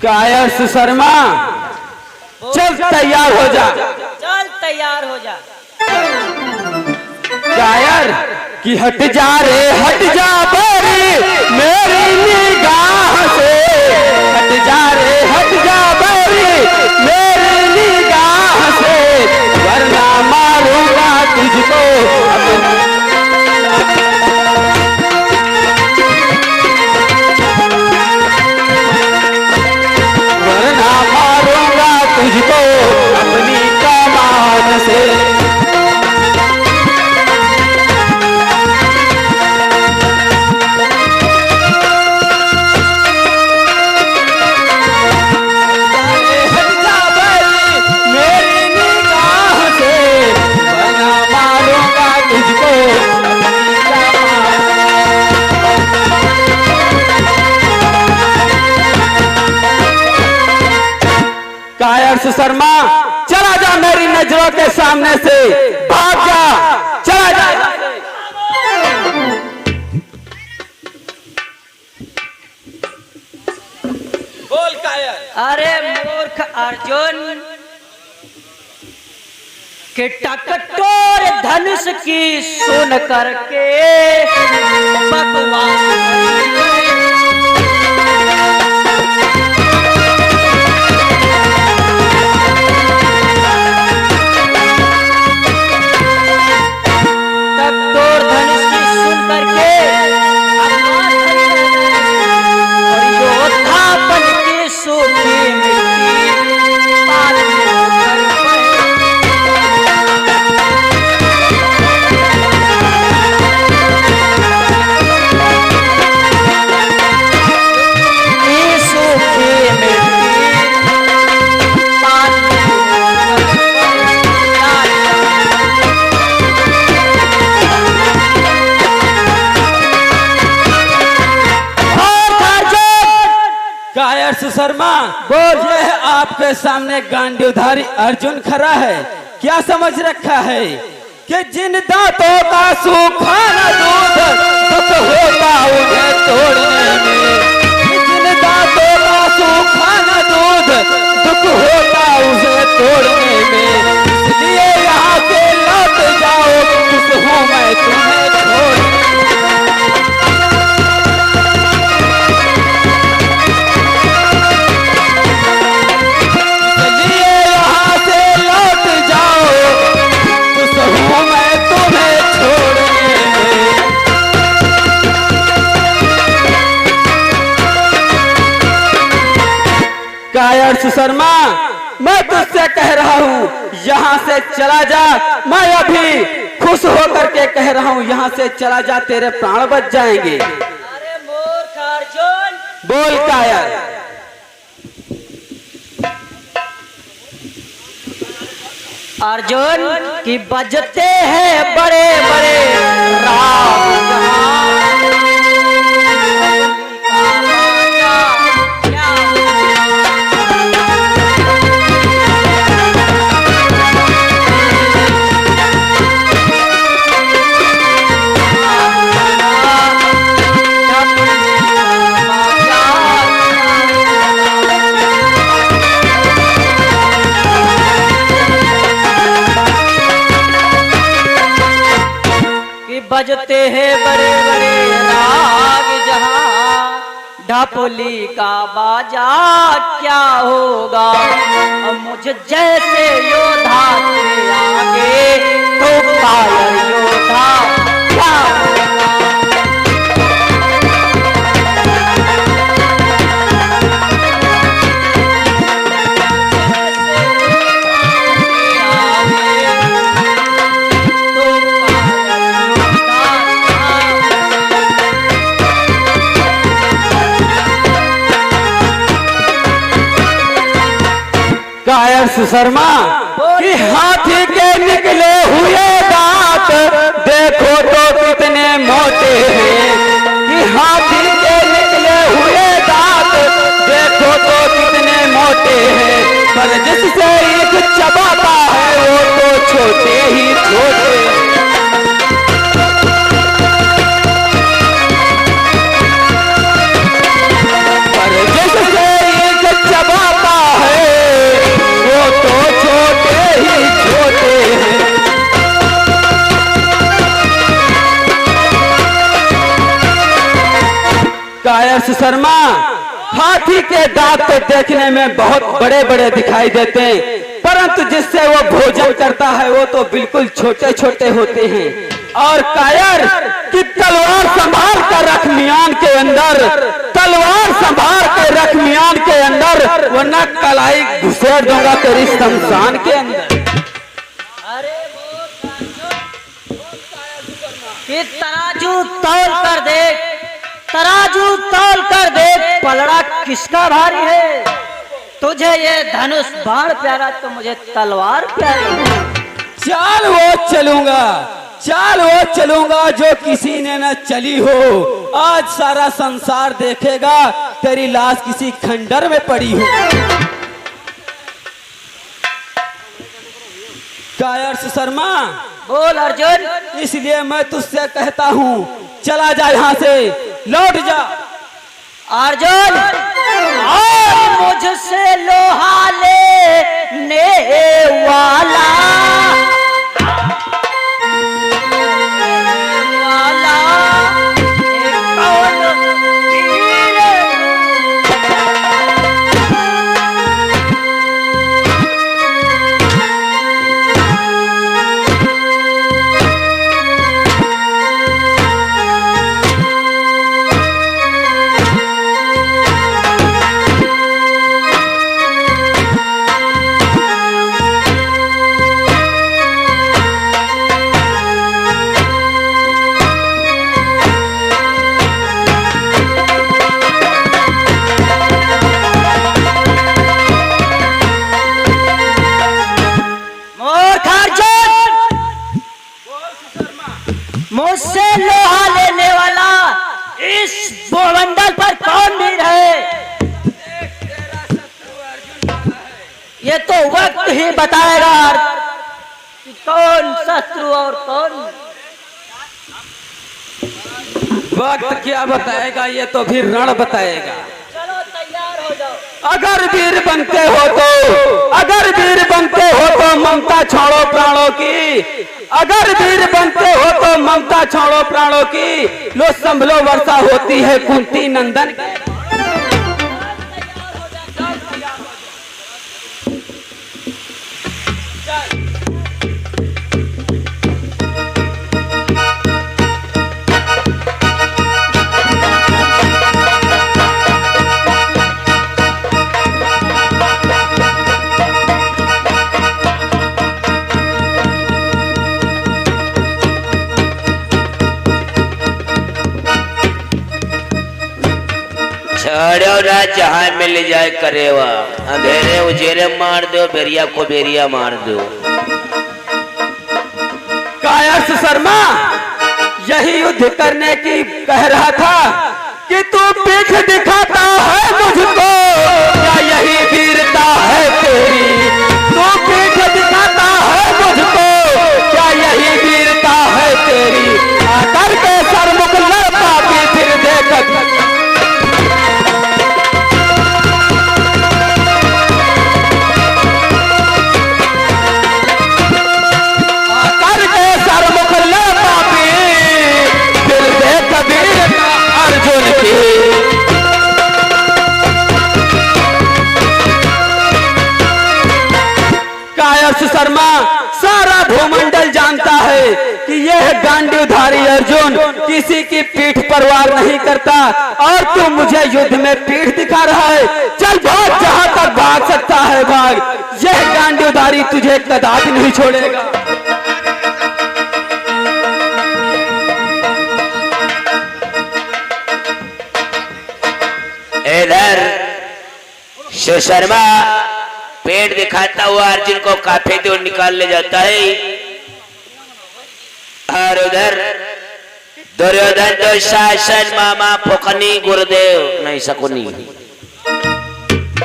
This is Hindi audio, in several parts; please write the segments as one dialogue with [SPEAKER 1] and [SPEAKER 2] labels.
[SPEAKER 1] कायर्स शर्मा चल तैयार हो जा।
[SPEAKER 2] चल तैयार हो जा।
[SPEAKER 1] कायर कि हट जा रे हट जा बेरी मेरी निगाह से, हट जा रे हट जा बेरी मेरी निगाह से, वरना मारूंगा तुझको वरना मारूंगा तुझको अपनी कमान से। कायर्स शर्मा चला जा मेरी नजरों के सामने से, भाग जा, चला जा।
[SPEAKER 3] बोल कायर।
[SPEAKER 2] अरे मूर्ख अर्जुन के टकटोर धनुष की सुन करके बकवास
[SPEAKER 1] शर्मा बोल, ये आपके सामने गांडीवधारी अर्जुन खड़ा है, क्या समझ रखा है कि जिन दांतों का सूखा न दूध दुख होता उन्हें तोड़ने में, जिन दांतों का सूखा न दूध दुख होता उसे तोड़ने में, इसलिए यहाँ से लौट जाओ, खुश हूँ मैं तुम्हें छोड़। कायर्स शर्मा मैं तुझसे कह रहा हूँ यहाँ से चला जा, मैं अभी खुश होकर के कह रहा हूँ यहाँ से चला जा, तेरे प्राण बच जाएंगे।
[SPEAKER 2] अरे मूर्ख अर्जुन
[SPEAKER 1] बोल कायर।
[SPEAKER 2] अर्जुन की बजते हैं बड़े बड़े राग बजते हैं बड़े बड़े राग जहाँ ढापोली का बाजा क्या होगा, मुझ जैसे योद्धा के आगे तो कायर योद्धा क्या होगा।
[SPEAKER 1] कायर्स शर्मा कि हाथी के निकले हुए दांत देखो तो कितने मोटे हैं, कि हाथी के निकले हुए दांत देखो तो कितने मोटे हैं, पर जिससे एक चबाता है वो तो छोटे ही छोटे। पर जिससे एक कायर सुशर्मा, हाथी के दांत तो देखने में बहुत बड़े बड़े दिखाई देते हैं, परंतु जिससे वो भोजन करता है वो तो बिल्कुल छोटे छोटे होते हैं। और कायर कि तलवार संभाल कर रख मियान के अंदर, तलवार संभाल के रख मियान के अंदर, वरना कलाई घुसेड़ दूंगा तेरी शमशान के अंदर।
[SPEAKER 2] कि तराजू तौल कर देख, तराजू तौल कर देख, पलड़ा किसका भारी है। तुझे ये धनुष बाण प्यारा तो मुझे तलवार प्यारी।
[SPEAKER 1] चाल वो चलूंगा, चाल वो चलूंगा जो किसी ने न चली हो। आज सारा संसार देखेगा तेरी लाश किसी खंडर में पड़ी हो। कायर सुशर्मा,
[SPEAKER 2] बोल अर्जुन।
[SPEAKER 1] इसलिए मैं तुझसे कहता हूँ चला जा यहाँ से, लौट जा।
[SPEAKER 2] अर्जुन, और मुझसे लोहा लेने वाला मुझसे लोहा लेने वाला इस भूमंडल पर कौन वीर है, ये तो वक्त ही बताएगा कि कौन शत्रु और कौन।
[SPEAKER 1] वक्त क्या बताएगा, ये तो फिर रण बताएगा।
[SPEAKER 2] चलो तैयार हो जाओ।
[SPEAKER 1] अगर वीर बनते हो तो, अगर वीर बनते हो तो ममता छोड़ो प्राणों की, अगर वीर बनते हो तो ममता छोड़ो प्राणों की। लो संभलो वर्षा होती है कुंती नंदन।
[SPEAKER 4] छोड़ो ना, जहां मिल जाए करेवा। अंधेरे उजेरे मार दो, बेरिया को बेरिया मार दो।
[SPEAKER 1] कायर सुशर्मा, यही युद्ध करने की कह रहा था कि तू पीठ दिखाता है मुझको, क्या यही वीरता है तेरी। तू पीठ दिखाता है मुझको, क्या यही वीरता है तेरी। आकर के सरमुख लड़ता भी फिर देख शर्मा। सारा भूमंडल जानता है कि यह गांडीवधारी अर्जुन किसी की पीठ परवार नहीं करता, और तू मुझे युद्ध में पीठ दिखा रहा है। चल भाग, जहां तक भाग सकता है भाग। यह गांडीवधारी तुझे कदापि नहीं छोड़ेगा।
[SPEAKER 4] इधर सुशर्मा पेट दिखाता हुआ अर्जुन को काफी दूर निकाल ले जाता है, और उधर दुर्योधन तो शासन मामा फुकनी गुरुदेव नहीं शकुनी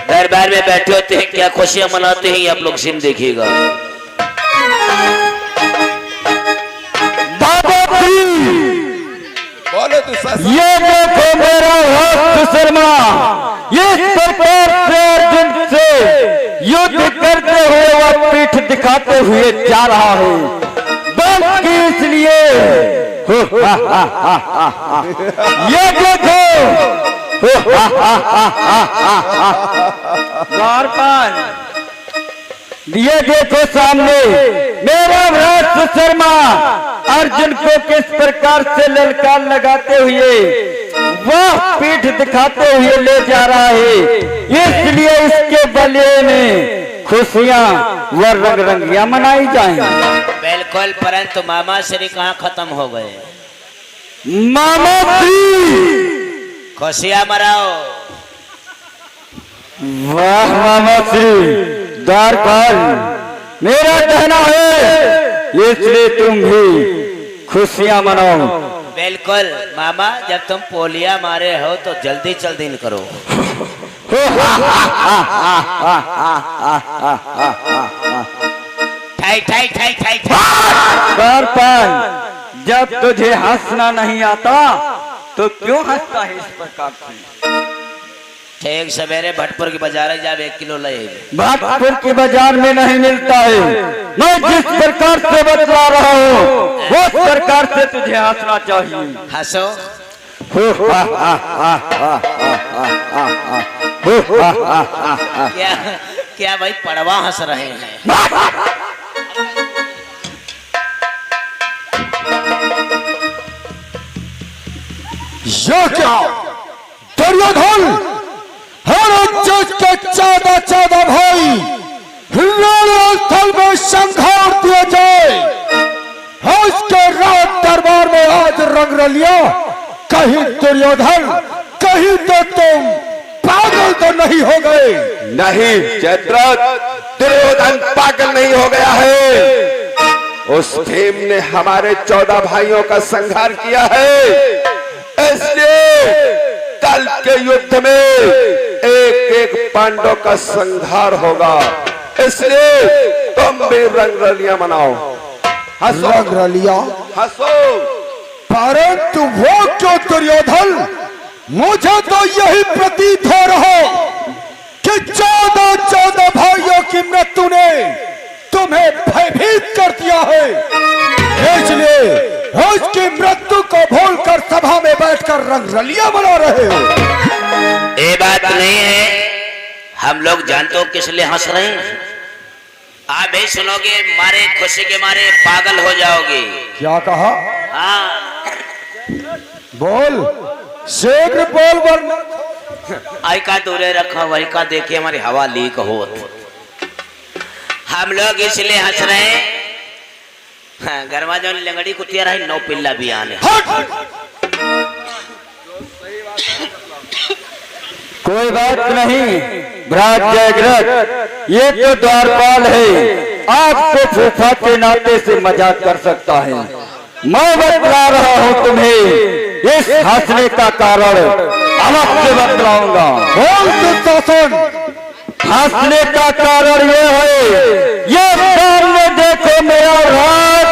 [SPEAKER 4] दरबार में बैठे होते हैं। क्या खुशियां मनाते हैं आप लोग, सिम देखिएगा।
[SPEAKER 1] ये देखो मेरा भक्त शर्मा, ये सरकार से अर्जुन से युद्ध करते हुए वह पीठ दिखाते हुए जा रहा है, बल्कि इसलिए ये देखो द्वारपाल, ये देखो सामने मेरा भ्रात सुशर्मा अर्जुन को किस प्रकार से ललकार लगाते हुए वह पीठ दिखाते हुए ले जा रहा है। इसलिए इसके बलिए में खुशियां व रंग रंगियां मनाई जाएंगी।
[SPEAKER 4] बिल्कुल, परंतु मामा श्री कहाँ खत्म हो गए?
[SPEAKER 1] मामा श्री
[SPEAKER 4] खुशियां मनाओ।
[SPEAKER 1] वाह मामा श्री, द्वारपाल मेरा कहना है इसलिए तुम भी खुशियां मनाओ।
[SPEAKER 4] बिल्कुल मामा, जब तुम पोलिया मारे हो तो जल्दी जल्दी करो। ठाई ठाई ठाई ठाई ठाई।
[SPEAKER 1] द्वारपाल, जब तुझे हंसना नहीं आता तो क्यों हंसता है इस प्रकार से?
[SPEAKER 4] ठीक सवेरे भटपुर की बाजार जब 1 किलो ले।
[SPEAKER 1] भटपुर के बाजार में नहीं मिलता है। मैं जिस प्रकार से बतला रहा हूँ उस प्रकार से तुझे हंसना चाहिए।
[SPEAKER 4] हंसो। क्या क्या भाई पड़वा हंस रहे हैं?
[SPEAKER 5] ये क्या दुर्योधन, हर जज के 14 भाई स्थल में संहार दिए जाए। उसके राज दरबार में आज रंग रलिया। कहीं दुर्योधन, कहीं तो तुम पागल तो नहीं हो गए?
[SPEAKER 6] नहीं जयद्रथ, दुर्योधन पागल नहीं हो गया है। उस भीम ने हमारे 14 भाइयों का संहार किया है, इसलिए कल के युद्ध में एक एक पांडव का संहार होगा। इसलिए तुम भी रंग रलियां मनाओ। हंसो
[SPEAKER 5] रंग रलिया?
[SPEAKER 6] हंसो।
[SPEAKER 5] परंतु वो क्यों दुर्योधन? मुझे तो यही प्रतीत हो रहा कि 14 भाइयों की मृत्यु ने तुम्हें भयभीत कर दिया है। इसलिए उसकी मृत्यु को भूलकर सभा में बैठकर रंग रलियां मना रहे हो।
[SPEAKER 4] ये बात नहीं है, हम लोग जानते हो किस लिए हंस रहे हैं। आप भी सुनोगे, मारे खुशी के मारे पागल हो जाओगे।
[SPEAKER 5] क्या कहा?
[SPEAKER 4] हाँ,
[SPEAKER 5] बोल, शीघ्र बोल वरना।
[SPEAKER 4] आई का दूरे रखा, वही का देखिए हमारी हवा लीक हो। हम लोग इसलिए हंस रहे हैं, हाँ, गरमा जो लंगड़ी कुतिया रही 9 पिल्ला भी आने।
[SPEAKER 1] कोई बात नहीं भ्रात जयद्रथ, ये तो द्वारपाल है, आपको फूफा के नाते से मजाक कर सकता है। मैं बतला रहा हूँ तुम्हें इस हंसने का कारण अवश्य बतलाऊंगा।
[SPEAKER 5] बोल दुशासन।
[SPEAKER 1] हंसने का कारण ये है, ये सामने देखो मेरा भ्रात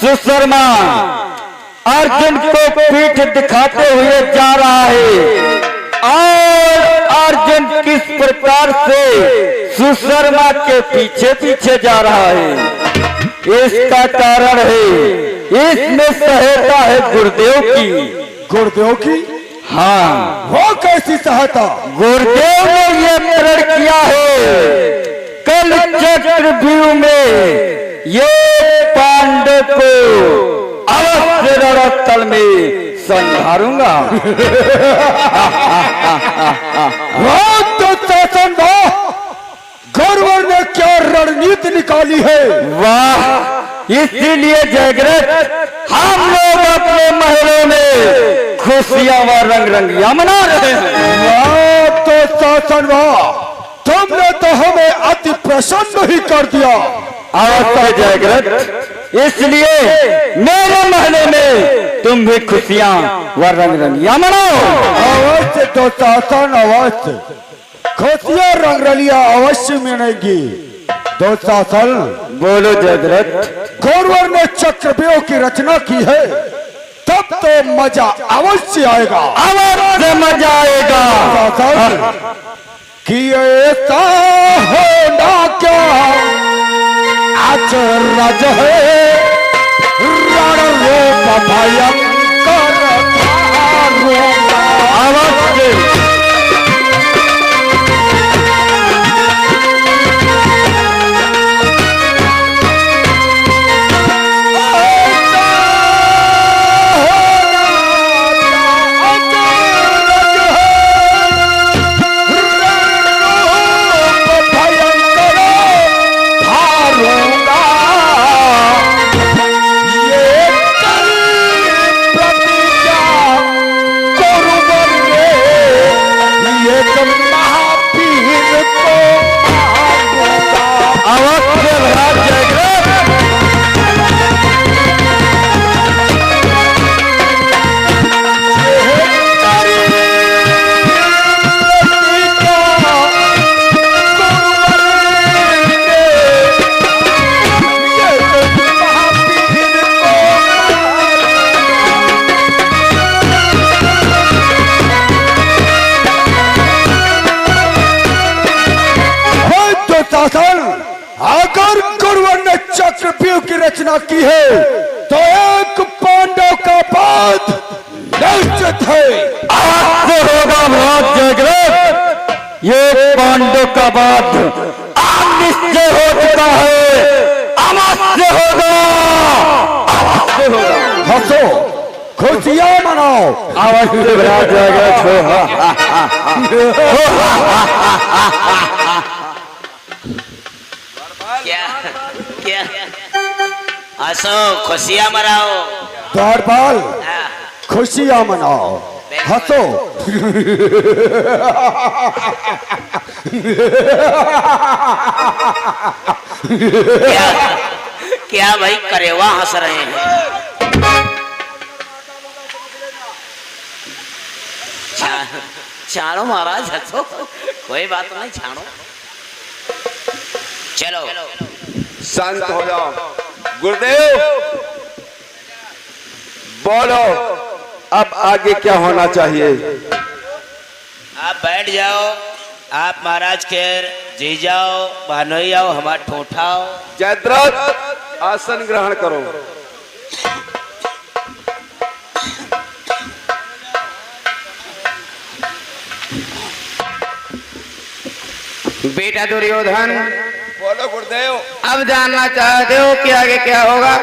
[SPEAKER 1] सुशर्मा अर्जुन को पीठ दिखाते हुए जा रहा है और अर्जुन किस प्रकार से सुशर्मा के पीछे पीछे जा रहा है। इसका कारण है, इसमें सहायता है गुरुदेव की।
[SPEAKER 5] गुरुदेव की?
[SPEAKER 1] हाँ,
[SPEAKER 5] वो कैसी सहायता?
[SPEAKER 1] गुरुदेव ने ये प्रण किया है, कल चक्रव्यूह में ये पांडव को अवश्य रणस्थल में संहारूंगा।
[SPEAKER 5] गौरवर ने क्या रणनीति निकाली है?
[SPEAKER 1] वाह, इसीलिए जयद्रथ हम लोग अपने महलों में खुशियां व रंग रंगियां मना रहे हैं।
[SPEAKER 5] वाह तो शासन वाह, तुमने तो हमें अति प्रसन्न ही कर दिया।
[SPEAKER 1] अवश्य जयद्रथ, इसलिए मेरे महले में तुम भी खुशियां व रंग रंगियां मनाओ।
[SPEAKER 5] अवश्य तो शासन, अवश्य खुशियां रंग रलियां अवश्य मिलेगी। दो शासन,
[SPEAKER 1] बोलो जयद्रथ।
[SPEAKER 5] गौरवर ने चक्रव्यूह की रचना की है, तब तो मजा अवश्य आएगा।
[SPEAKER 1] अवश्य मजा आएगा।
[SPEAKER 5] शासन कि ऐसा होना क्या आचरज है, रण रूप भयंकर
[SPEAKER 1] अवश्य
[SPEAKER 5] रचना की है तो एक पांडव का बात निश्चित है।
[SPEAKER 7] आज से होगा महाराज जयद्रथ, ये पांडव का बात निश्चय हो चुका है। अवश्य होगा, अवश्य होगा।
[SPEAKER 5] हंसो, खुशियां मनाओ।
[SPEAKER 7] अवश्य महाराज जयद्रथ हो।
[SPEAKER 4] क्या क्या हंसो, खुशियां मनाओ।
[SPEAKER 5] द्वारपाल, खुशियां मनाओ, हंसो।
[SPEAKER 4] क्या क्या भाई करेवा हंस रहे हैं? छाड़ो महाराज, हंसो, कोई बात नहीं, छाड़ो। चलो
[SPEAKER 6] शांत हो जाओ। गुरुदेव बोलो, अब आगे क्या होना चाहिए?
[SPEAKER 4] आप बैठ जाओ। आप महाराज के जी जाओ, बहनोई आओ, हमारा ठोठाओ।
[SPEAKER 6] जयद्रथ आसन ग्रहण करो।
[SPEAKER 8] बेटा दुर्योधन,
[SPEAKER 6] बोलो गुरुदेव।
[SPEAKER 8] अब जानना चाहते हो कि आगे क्या होगा?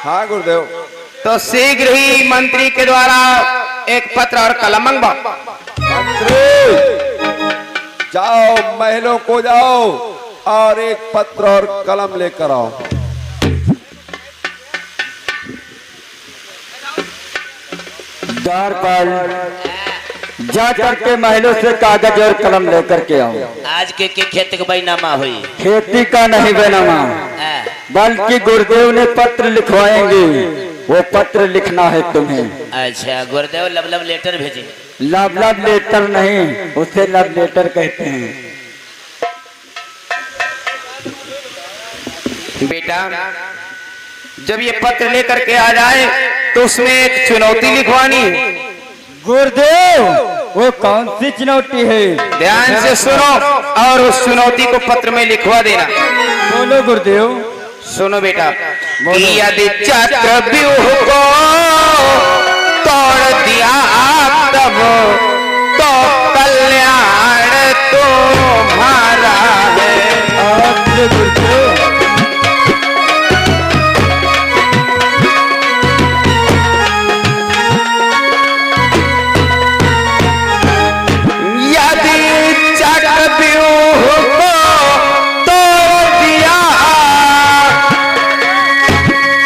[SPEAKER 6] हाँ गुरुदेव।
[SPEAKER 8] तो शीघ्र ही मंत्री के द्वारा एक पत्र और कलम मंगवाओ।
[SPEAKER 6] मंत्री जाओ, महलों को जाओ और एक पत्र और कलम लेकर आओ।
[SPEAKER 7] द्वारपाल, जा करके महलों से कागज और कलम लेकर के आओ।
[SPEAKER 4] आज के खेत के बैनामा हुई।
[SPEAKER 7] खेती का नहीं बैनामा, बल्कि गुरुदेव ने पत्र लिखवाएंगे। वो पत्र लिखना है तुम्हें।
[SPEAKER 4] अच्छा, गुरुदेव लव लेटर भेजे।
[SPEAKER 7] लव लेटर नहीं, उसे लव लेटर कहते हैं।
[SPEAKER 8] बेटा, जब ये पत्र लेकर के आ जाए तो उसमें एक चुनौती लिखवानी है।
[SPEAKER 7] गुरुदेव, वो कौन सी चुनौती है?
[SPEAKER 8] ध्यान से सुनो और उस चुनौती को पत्र में लिखवा देना।
[SPEAKER 7] बोलो गुरुदेव।
[SPEAKER 8] सुनो बेटा, कि यदि चक्रव्यूह को तोड़ दिया तब तो कल्याण तुम्हारा है।
[SPEAKER 7] आपसे गुरुदेव।
[SPEAKER 8] यदि चक्रव्यूह को तोड़ दिया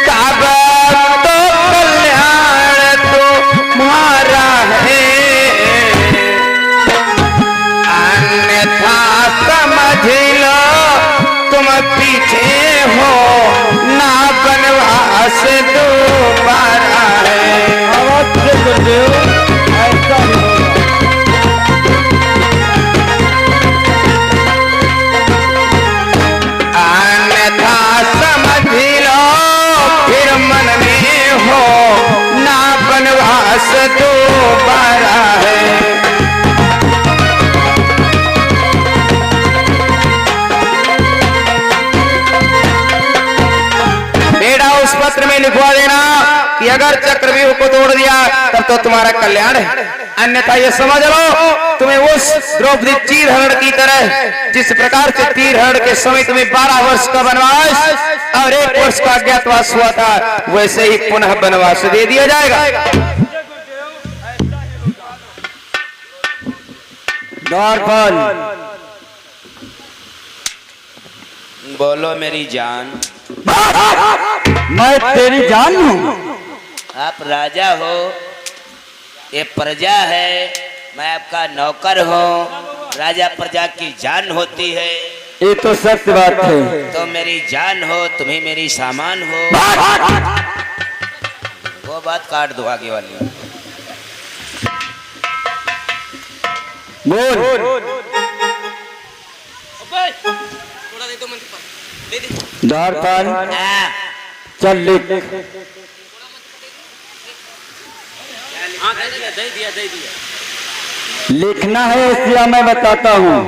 [SPEAKER 8] तब तो कल्याण तुम्हारा है, अन्यथा समझ लो तुम पीछे हो, ना बनवास दोबारा है।
[SPEAKER 7] अवश्य गुरुदेव, ऐसा ही होगा।
[SPEAKER 8] अन्यथा समझ लो फिर मन में हो, ना बनवास दोबारा है। बेटा, उस पत्र में लिखवा देना कि अगर चक्रव्यूह को तोड़ दिया तब तो तुम्हारा कल्याण है, अन्यथा ये समझ लो तुम्हें उस द्रौपदी चीरहरण की तरह, जिस प्रकार से चीरहरण के समय तुम्हें 12 वर्ष का वनवास और 1 वर्ष का अज्ञातवास हुआ था, वैसे ही पुनः वनवास दे दिया जाएगा।
[SPEAKER 7] द्वारपाल,
[SPEAKER 4] बोलो मेरी जान।
[SPEAKER 7] मैं तेरी जान हूँ।
[SPEAKER 4] आप राजा हो, ये प्रजा है, मैं आपका नौकर हूँ। राजा प्रजा की जान होती है।
[SPEAKER 7] ये तो सत्य बात है।
[SPEAKER 4] तो मेरी जान हो, तुम्हें मेरी सामान हो। वो बात काट दो आगे वाली।
[SPEAKER 7] बोल। द्वारपाल, चल लिख। लिखना है इसलिए मैं बताता हूँ।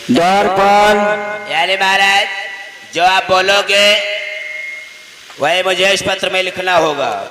[SPEAKER 7] द्वारपाल,
[SPEAKER 4] यारे महाराज, जो आप बोलोगे वही मुझे इस पत्र में लिखना होगा।